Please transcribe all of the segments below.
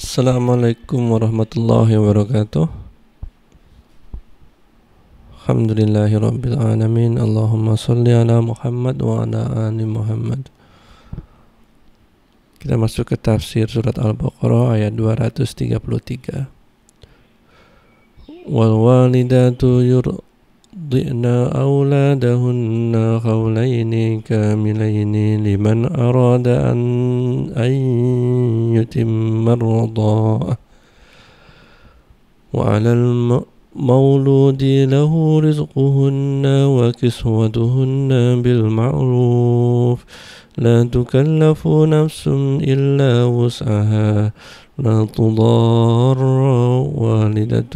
Assalamualaikum warahmatullahi wabarakatuh. Alhamdulillahirabbil alamin. Allahumma shalli ala Muhammad wa ala ali Muhammad. Kita masuk ke tafsir surat Al-Baqarah ayat 233. Wal walidatu yurdi'na auladahunna hawlaini kamilaini liman arada an yutimma ar-radha'ah wa 'alal مولود له رزقهن وكسوتهن بالمعروف لا تكلف نفس إلا وسعها لا تضار والدة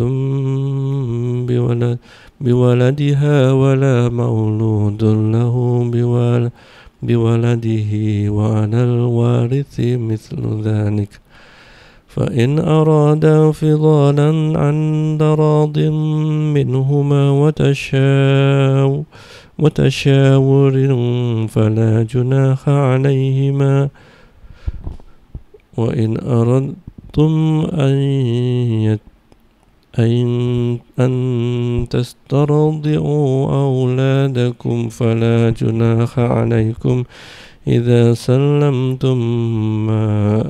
بولدها ولا مولود له بولده وعلى الوارث مثل ذلك فإن أرادا فضالا عن تراض منهما وتشاور فلا جناح عليهما وإن أردتم أن تسترضعوا أولادكم فلا جناح عليكم إذا سلمتم ما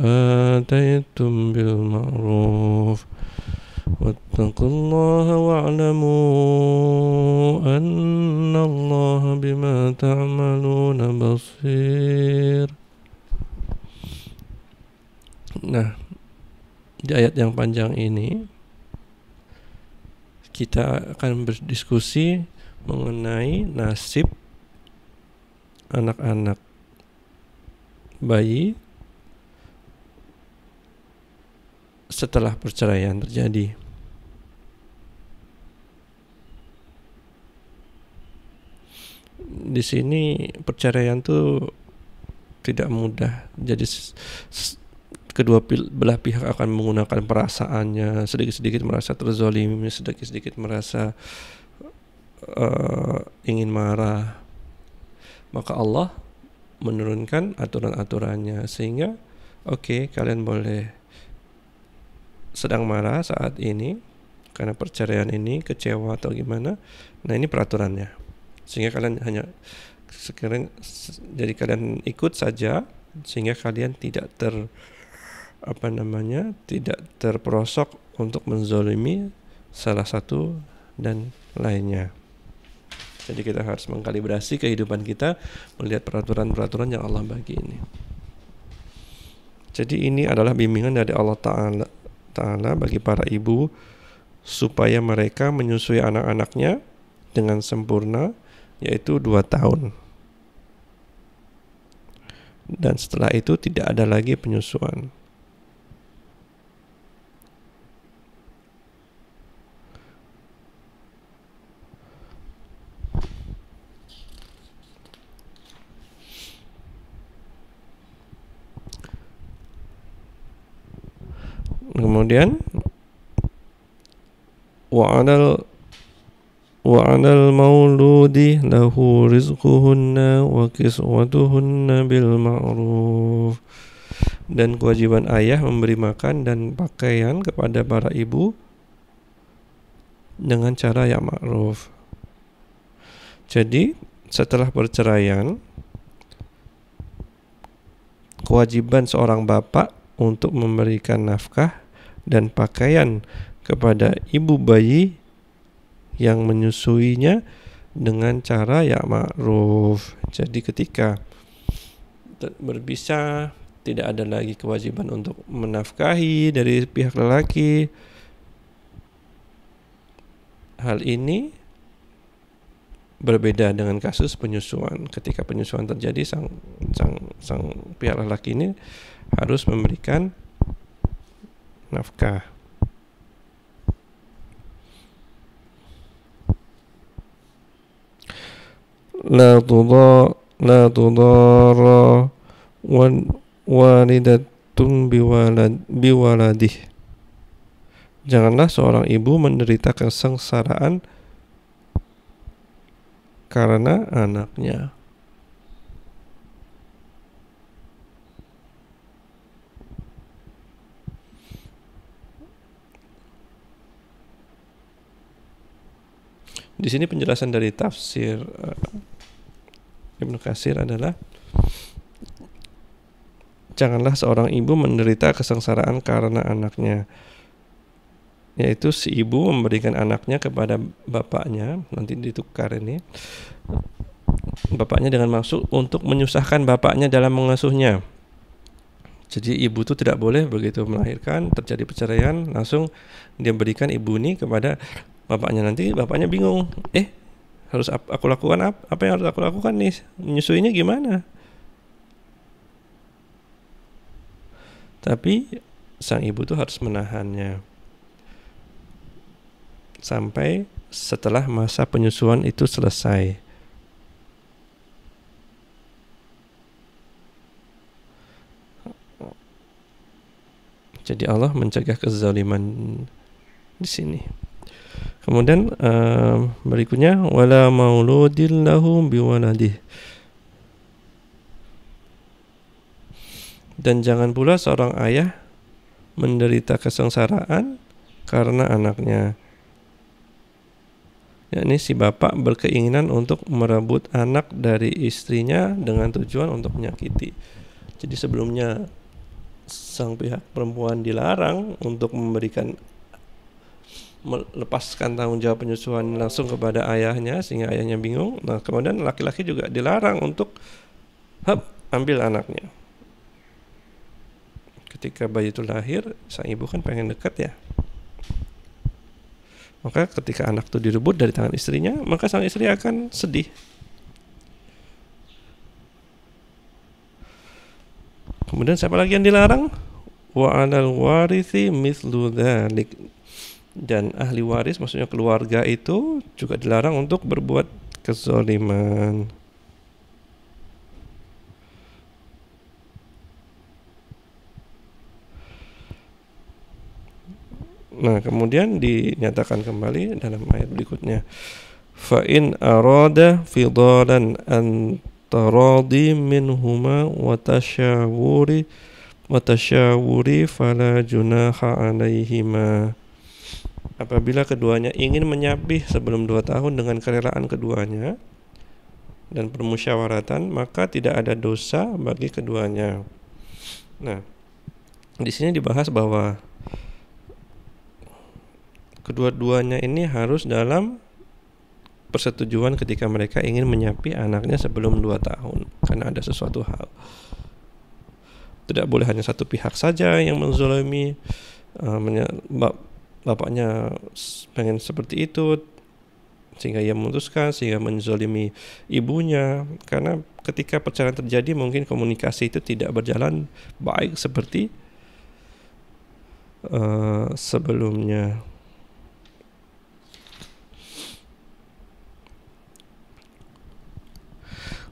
آتيتم بالمعروف واتقوا الله واعلموا أن الله بما تعملون بصير. Nah, di ayat yang panjang ini kita akan berdiskusi mengenai nasib anak-anak bayi setelah perceraian terjadi. Di sini perceraian tuh tidak mudah. Jadi kedua belah pihak akan menggunakan perasaannya, sedikit-sedikit merasa terzolimi, sedikit-sedikit merasa ingin marah. Maka Allah menurunkan aturan-aturannya sehingga kalian boleh sedang marah saat ini karena perceraian ini, kecewa atau gimana. Nah, ini peraturannya. Sehingga kalian jadi kalian ikut saja sehingga kalian tidak tidak terperosok untuk menzolimi salah satu dan lainnya. Jadi kita harus mengkalibrasi kehidupan kita melihat peraturan-peraturan yang Allah bagi ini. Jadi ini adalah bimbingan dari Allah Ta'ala bagi para ibu supaya mereka menyusui anak-anaknya dengan sempurna, yaitu 2 tahun. Dan setelah itu tidak ada lagi penyusuan. Kemudian wa'anal mauludi lahu rizquhunna wa kiswatuhunna bil ma'ruf. Dan kewajiban ayah memberi makan dan pakaian kepada para ibu dengan cara yang ma'ruf. Jadi setelah perceraian, kewajiban seorang bapak untuk memberikan nafkah dan pakaian kepada ibu bayi yang menyusuinya dengan cara yang ma'ruf. Jadi ketika berpisah, tidak ada lagi kewajiban untuk menafkahi dari pihak lelaki. Hal ini berbeda dengan kasus penyusuan. Ketika penyusuan terjadi, sang pihak lelaki ini harus memberikan nafkah. La tudara walidatun biwaladih. Janganlah seorang ibu menderita kesengsaraan karena anaknya. Di sini penjelasan dari tafsir Ibnu Katsir adalah janganlah seorang ibu menderita kesengsaraan karena anaknya, yaitu si ibu memberikan anaknya kepada bapaknya, nanti ditukar ini, bapaknya dengan maksud untuk menyusahkan bapaknya dalam mengasuhnya. Jadi ibu itu tidak boleh begitu melahirkan terjadi perceraian langsung dia berikan ibu ini kepada bapaknya, nanti bapaknya bingung, harus aku lakukan apa yang harus aku lakukan nih, menyusuinya gimana? Tapi sang ibu tuh harus menahannya sampai setelah masa penyusuan itu selesai. Jadi Allah mencegah kezaliman di sini. Kemudian berikutnya wala mauludin lahu biwaladih. Dan jangan pula seorang ayah menderita kesengsaraan karena anaknya. Yakni si bapak berkeinginan untuk merebut anak dari istrinya dengan tujuan untuk menyakiti. Jadi sebelumnya sang pihak perempuan dilarang untuk melepaskan tanggung jawab penyusuan langsung kepada ayahnya sehingga ayahnya bingung. Nah, kemudian laki-laki juga dilarang untuk ambil anaknya. Ketika bayi itu lahir, sang ibu kan pengen dekat ya. Maka ketika anak itu direbut dari tangan istrinya, maka sang istri akan sedih. Kemudian siapa lagi yang dilarang? Wa 'alal warithi mithlu dzalik. Dan ahli waris maksudnya keluarga itu juga dilarang untuk berbuat kezaliman. Nah, kemudian dinyatakan kembali dalam ayat berikutnya. Fa in arada fidalan an taradi minhuma wa tashawuri fala junaha alaihima. Apabila keduanya ingin menyapih sebelum 2 tahun dengan kerelaan keduanya dan permusyawaratan, maka tidak ada dosa bagi keduanya. Nah, di sini dibahas bahwa kedua-duanya ini harus dalam persetujuan ketika mereka ingin menyapih anaknya sebelum 2 tahun karena ada sesuatu hal. Tidak boleh hanya satu pihak saja yang menzalimi, bapaknya pengen seperti itu sehingga ia memutuskan, sehingga menzalimi ibunya. Karena ketika perceraian terjadi mungkin komunikasi itu tidak berjalan baik seperti sebelumnya.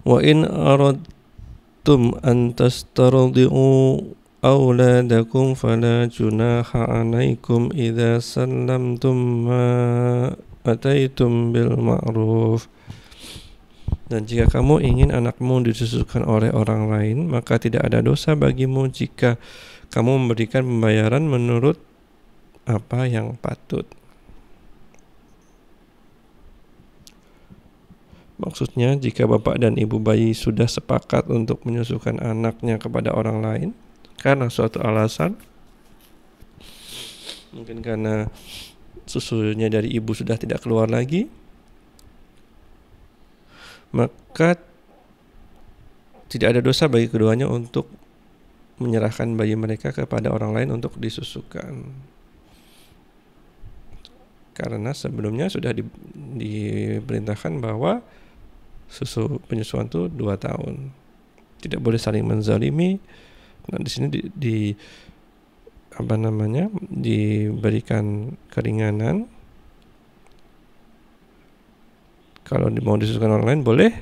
Wa in aradtum an tastardi'u auladakum fala junaha 'alaikum idza sallamtum ma ataitum bil ma'ruf. Dan jika kamu ingin anakmu disusukan oleh orang lain, maka tidak ada dosa bagimu jika kamu memberikan pembayaran menurut apa yang patut. Maksudnya, jika bapak dan ibu bayi sudah sepakat untuk menyusukan anaknya kepada orang lain karena suatu alasan, mungkin karena susunya dari ibu sudah tidak keluar lagi, maka tidak ada dosa bagi keduanya untuk menyerahkan bayi mereka kepada orang lain untuk disusukan. Karena sebelumnya sudah diperintahkan bahwa susu penyusuan itu 2 tahun. Tidak boleh saling menzalimi. Nah, di sini diberikan keringanan. Kalau mau disusukan orang lain boleh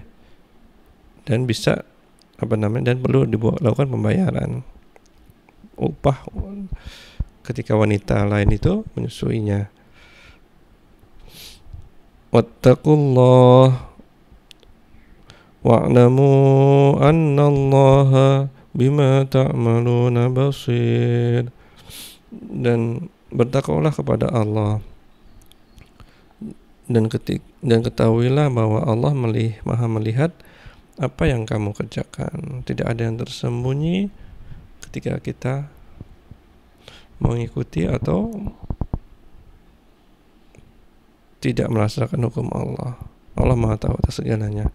dan bisa dan perlu dilakukan pembayaran upah ketika wanita lain itu menyusuinya. Wattaqullah wa'lamu annallaha bima ta'maluna basir. Dan bertakwalah kepada Allah dan ketahuilah bahwa Allah maha melihat apa yang kamu kerjakan. Tidak ada yang tersembunyi ketika kita mengikuti atau tidak melaksanakan hukum Allah. Allah maha tahu atas segalanya.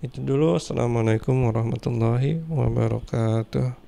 Itu dulu. Assalamualaikum warahmatullahi wabarakatuh.